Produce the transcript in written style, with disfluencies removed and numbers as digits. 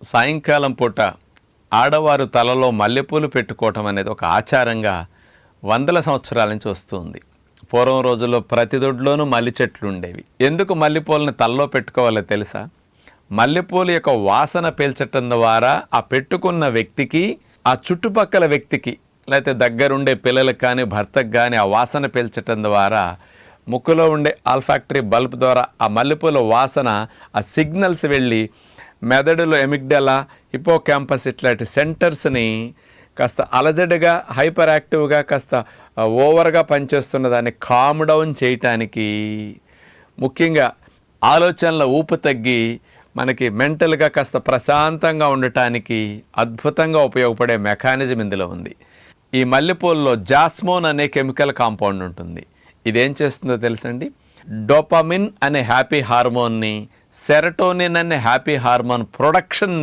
సాయంకాలం పూట ఆడవారు తలలో మల్లెపూలు పెట్టుకోవటం అనేది ఒక ఆచారంగా వందల సంవత్సరాల నుంచి వస్తుంది. పూర్వం రోజుల్లో ప్రతి దొడ్లోనూ మల్లి చెట్లు ఉండేవి. ఎందుకు మల్లెపూలని తలలో పెట్టుకోవాలో తెలుసా? మల్లెపూలు యొక్క వాసన పీల్చటం ద్వారా ఆ పెట్టుకున్న వ్యక్తికి, ఆ చుట్టుపక్కల వ్యక్తికి, లేకపోతే దగ్గరుండే పిల్లలకు కానీ భర్తకు కానీ ఆ వాసన పీల్చటం ద్వారా ముక్కులో ఉండే ఆల్ఫాక్టరీ బల్బ్ ద్వారా ఆ మల్లెపూల వాసన, ఆ సిగ్నల్స్ వెళ్ళి మెదడులో ఎమిగ్డలా, హిపోకాంపస్ ఇట్లాంటి సెంటర్స్ని కాస్త అలజడిగా, హైపర్ యాక్టివ్గా, కాస్త ఓవర్గా పనిచేస్తున్న దాన్ని కామ్ డౌన్ చేయటానికి, ముఖ్యంగా ఆలోచనల ఊపు తగ్గి మనకి మెంటల్గా కాస్త ప్రశాంతంగా ఉండటానికి అద్భుతంగా ఉపయోగపడే మెకానిజం ఇందులో ఉంది. ఈ మల్లెపూలలో జాస్మోన్ అనే కెమికల్ కాంపౌండ్ ఉంటుంది. ఇదేం చేస్తుందో తెలుసండి? డోపమిన్ అనే హ్యాపీ హార్మోన్ని, సెరటోనిన్ అనే హ్యాపీ హార్మోన్ ప్రొడక్షన్